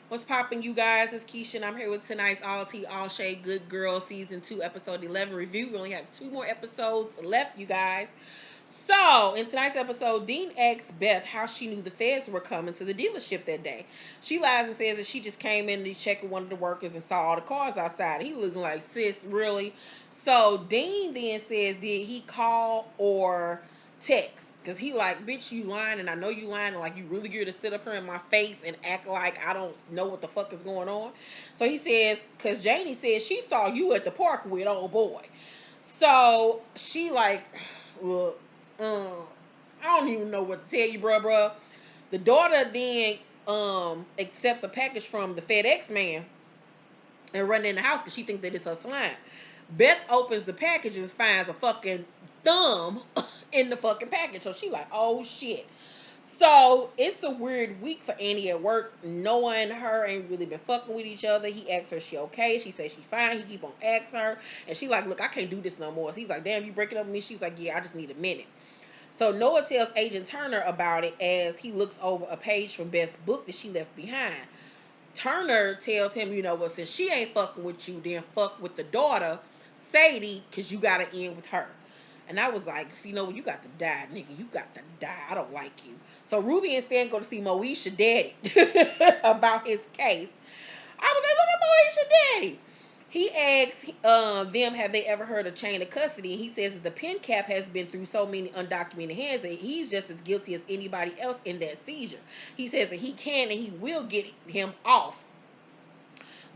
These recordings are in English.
What's poppin', you guys? It's Keisha, and I'm here with tonight's All Tea, All Shade Good Girl Season 2, Episode 11 review. We only have 2 more episodes left, you guys. So, in tonight's episode, Dean asks Beth how she knew the feds were coming to the dealership that day. She lies and says that she just came in to check with one of the workers and saw all the cars outside. He looking like, sis, really? So, Dean then says, did he call or text? Because he like, bitch, you lying, and I know you lying, and like, you really here to sit up here in my face and act like I don't know what the fuck is going on. So he says, because Janie says she saw you at the park with old boy. So she like, look, I don't even know what to tell you, bruh. The daughter then accepts a package from the FedEx man and run in the house because she thinks that it's her slime. Beth opens the package and finds a fucking thumb in the fucking package. So she like, oh shit. So it's a weird week for Annie at work. Knowing her ain't really been fucking with each other. He asks her she okay. She says she fine. He keep on asking her. And she like, look, I can't do this no more. So he's like, damn, you breaking up with me? She's like, yeah, I just need a minute. So Noah tells Agent Turner about it as he looks over a page from Beth's book that she left behind. Turner tells him, you know, well, since she ain't fucking with you, then fuck with the daughter, Sadie, because you got to end with her. And I was like, see, no, you got to die, nigga. You got to die. I don't like you. So Ruby and Stan go to see Moesha daddy about his case. I was like, look at Moesha daddy. He asks them, have they ever heard of chain of custody? And he says that the pen cap has been through so many undocumented hands that he's just as guilty as anybody else in that seizure. He says that he can and he will get him off.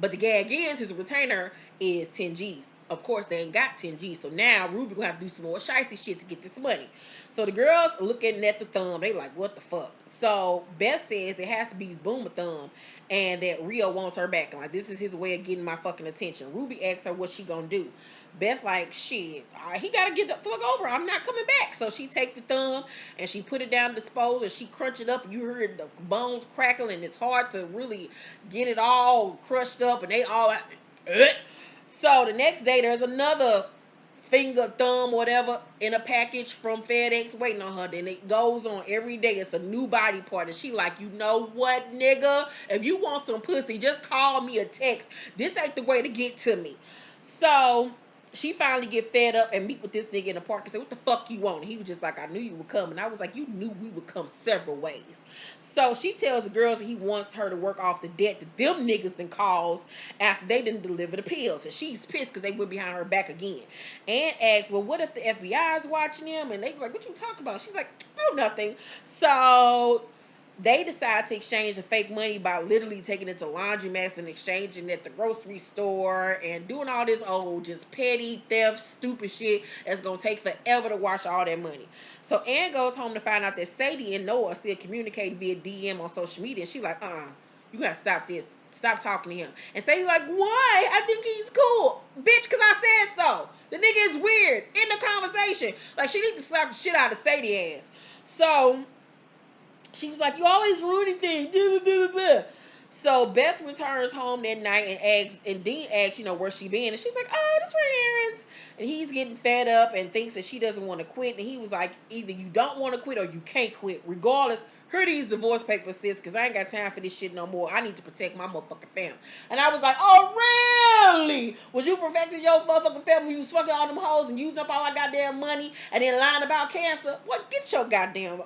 But the gag is his retainer is 10 G's. Of course, they ain't got 10 G's. So now Ruby gonna have to do some more shicey shit to get this money. So the girls looking at the thumb, they like, what the fuck? So Beth says it has to be his boomer thumb and that Rio wants her back. And like, this is his way of getting my fucking attention. Ruby asks her what she gonna do. Beth like, shit, he gotta get the fuck over. I'm not coming back. So she take the thumb and she put it down disposal and she crunch it up and you heard the bones crackle and it's hard to really get it all crushed up and they all so the next day there's another finger, thumb, whatever, in a package from FedEx waiting on her. Then it goes on every day. It's a new body part. And she like, you know what, nigga? If you want some pussy, just call me a text. This ain't the way to get to me. So she finally get fed up and meet with this nigga in the park and say, what the fuck you want? And he was just like, I knew you would come. And I was like, you knew we would come several ways. So she tells the girls that he wants her to work off the debt that them niggas then caused after they didn't deliver the pills. And she's pissed because they went behind her back again. And asks, well, what if the FBI is watching him? And they like, what you talking about? She's like, oh, nothing. So they decide to exchange the fake money by literally taking it to laundromats and exchanging it at the grocery store and doing all this old just petty theft stupid shit that's gonna take forever to wash all that money. So Ann goes home to find out that Sadie and Noah are still communicating via DM on social media. And she's like, you gotta stop this. Stop talking to him. And Sadie's like, why? I think he's cool. Bitch, because I said so. The nigga is weird. In the conversation. Like, she needs to slap the shit out of Sadie ass. So she was like, you always ruining things. Blah, blah, blah, blah. So Beth returns home that night and Dean asks, you know, where she been. And she's like, oh, just running errands. And he's getting fed up and thinks that she doesn't want to quit. And he was like, either you don't want to quit or you can't quit. Regardless, here these divorce papers, sis, because I ain't got time for this shit no more. I need to protect my motherfucking family. And I was like, oh, really? Was you protecting your motherfucking family? You was fucking all them hoes and using up all our goddamn money and then lying about cancer? What? Get your goddamn...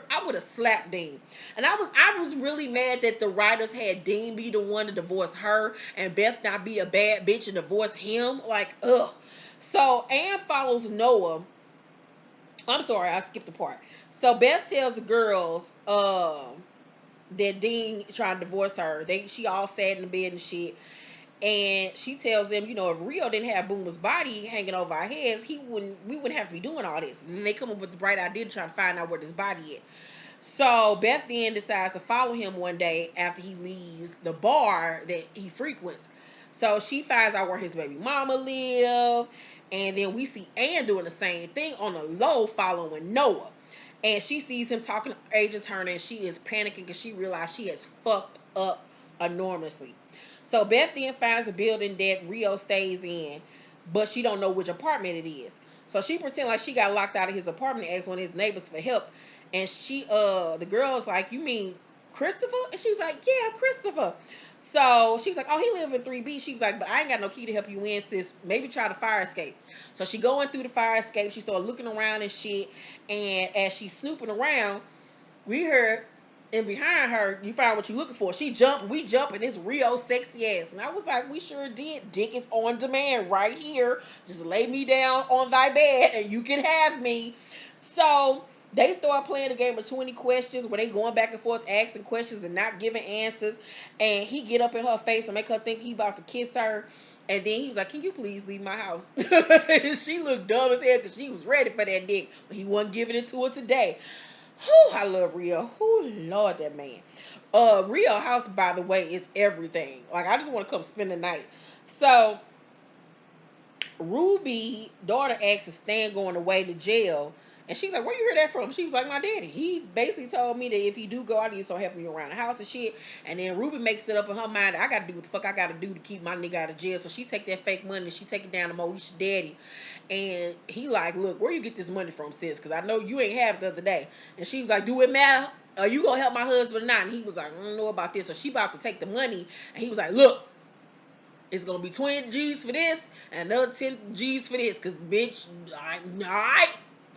I would have slapped Dean. And I was really mad that the writers had Dean be the one to divorce her and Beth not be a bad bitch and divorce him. Like, ugh. So Ann follows Noah. I'm sorry, I skipped the part. So Beth tells the girls that Dean tried to divorce her. She all sat in the bed and shit. And she tells them, you know, if Rio didn't have Boomer's body hanging over our heads, we wouldn't have to be doing all this. And then they come up with the bright idea to try to find out where this body is. So Beth then decides to follow him one day after he leaves the bar that he frequents. So she finds out where his baby mama live. And then we see Ann doing the same thing on the low following Noah. And she sees him talking to Agent Turner and she is panicking because she realized she has fucked up enormously. So Beth then finds a building that Rio stays in, but she don't know which apartment it is. So she pretends like she got locked out of his apartment and asks one of his neighbors for help. And the girl's like, you mean Christopher? And she was like, yeah, Christopher. So she was like, "Oh, he live in 3B." She was like, "But I ain't got no key to help you in, sis. Maybe try the fire escape." So she going through the fire escape. She started looking around and shit. And as she's snooping around, we heard, and behind her, you find what you're looking for. She jumped, we jump, and it's real sexy ass. And I was like, we sure did. Dick is on demand right here. Just lay me down on thy bed and you can have me. So they start playing a game of 20 questions where they going back and forth asking questions and not giving answers. And he get up in her face and make her think he about to kiss her. And then he was like, "Can you please leave my house?" She looked dumb as hell because she was ready for that dick, but he wasn't giving it to her today. Whew, I love Rio. Whew, Lord, that man. Rio house, by the way, is everything. Like, I just want to come spend the night. So, Ruby daughter asks Stan going away to jail, and she's like, "Where you heard that from?" She was like, "My daddy. He basically told me that if he do go, I need some help me around the house and shit." And then Ruby makes it up in her mind, "I gotta do what the fuck I gotta do to keep my nigga out of jail." So she take that fake money and she take it down to Moesha's daddy, and he like, "Look, where you get this money from, sis? Because I know you ain't have it the other day." And she was like, "Do it matter? Are you gonna help my husband or not?" And he was like, "I don't know about this." So she about to take the money, and he was like, "Look, it's gonna be 20 G's for this and another 10 G's for this. Cause bitch,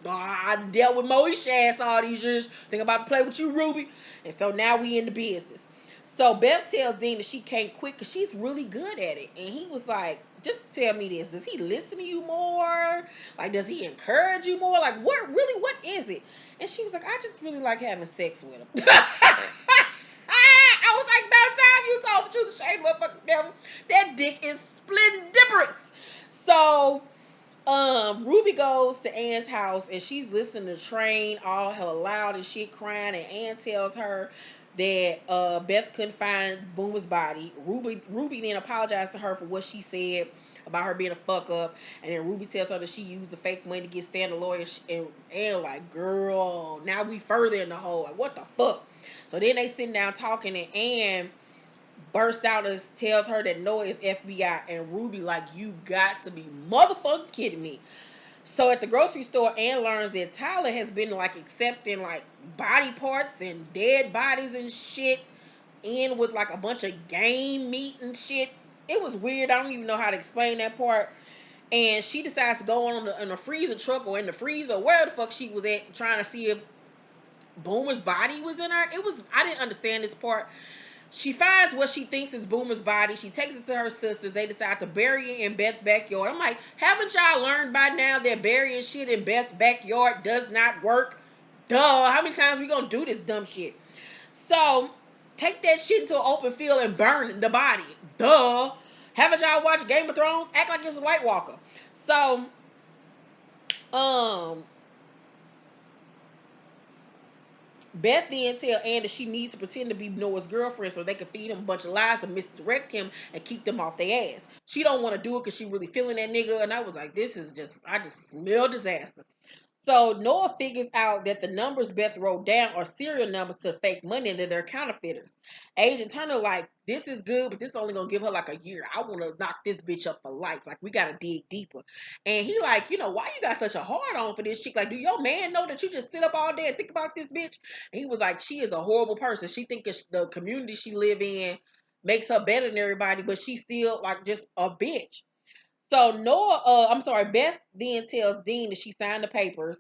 I dealt with Moesha ass all these years. Think about to play with you, Ruby." And so now we in the business. So Beth tells Dean that she can't quit because she's really good at it. And he was like, "Just tell me this. Does he listen to you more? Like, does he encourage you more? Like, what is it?" And she was like, "I just really like having sex with him." I was like, "About time you told the truth, shame motherfucking devil. That dick is splendiferous." So, Ruby goes to Ann's house and she's listening to Train all hella loud and shit, crying. And Ann tells her that Beth couldn't find Boomer's body. Ruby then apologized to her for what she said about her being a fuck up. And then Ruby tells her that she used the fake money to get Stan the lawyer. And Ann like, "Girl, now we further in the hole. Like, what the fuck?" So then they sitting down talking, and Ann bursts out and tells her that Noah is FBI. And Ruby like, "You got to be motherfucking kidding me." So at the grocery store, Ann learns that Tyler has been like accepting like body parts and dead bodies and shit in with like a bunch of game meat and shit. It was weird. I don't even know how to explain that part. And she decides to go on in a freezer truck or in the freezer, where the fuck she was at, trying to see if Boomer's body was in her. I didn't understand this part. She finds what she thinks is Boomer's body. She takes it to her sisters. They decide to bury it in Beth's backyard. I'm like, haven't y'all learned by now that burying shit in Beth's backyard does not work? Duh. How many times we gonna do this dumb shit? So, take that shit into an open field and burn the body. Duh. Haven't y'all watched Game of Thrones? Act like it's a White Walker. So, um, Beth then tell Ann that she needs to pretend to be Noah's girlfriend so they can feed him a bunch of lies and misdirect him and keep them off their ass. She don't want to do it because she really feeling that nigga. And I was like, I just smell disaster. So Noah figures out that the numbers Beth wrote down are serial numbers to fake money and that they're counterfeiters. Agent Turner like, "This is good, but this is only gonna give her like a year. I want to knock this bitch up for life. Like, we gotta dig deeper." And he like, "Why you got such a hard on for this chick? Like, do your man know that you just sit up all day and think about this bitch?" And he was like, "She is a horrible person. She thinks the community she live in makes her better than everybody, but she's still like just a bitch." So Beth then tells Dean that she signed the papers,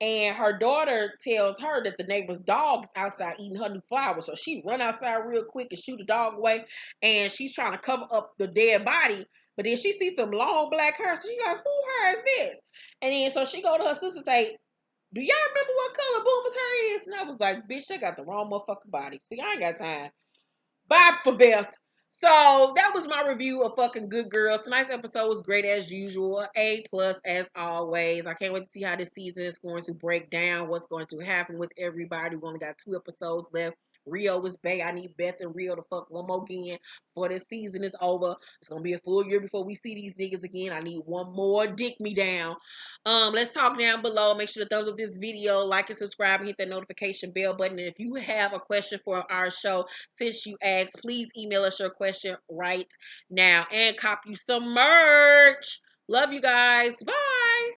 and her daughter tells her that the neighbor's dog is outside eating her new flowers. So she run outside real quick and shoot the dog away, and she's trying to cover up the dead body. But then she sees some long black hair, so she's like, "Who hair is this?" And then so she go to her sister and say, "Do y'all remember what color Boomer's hair is?" And I was like, "Bitch, they got the wrong motherfucking body. See, I ain't got time." Bye for Beth. So that was my review of fucking Good Girls. Tonight's episode was great as usual. A+ as always. I can't wait to see how this season is going to break down, what's going to happen with everybody. We only got 2 episodes left. Rio is bae. I need Beth and Rio to fuck one more again before this season is over. It's gonna be a full year before we see these niggas again. I need one more dick me down. Let's talk down below. Make sure to thumbs up this video, like and subscribe, and hit that notification bell button. And if you have a question for our show, since you asked, please email us your question right now and cop you some merch. Love you guys. Bye.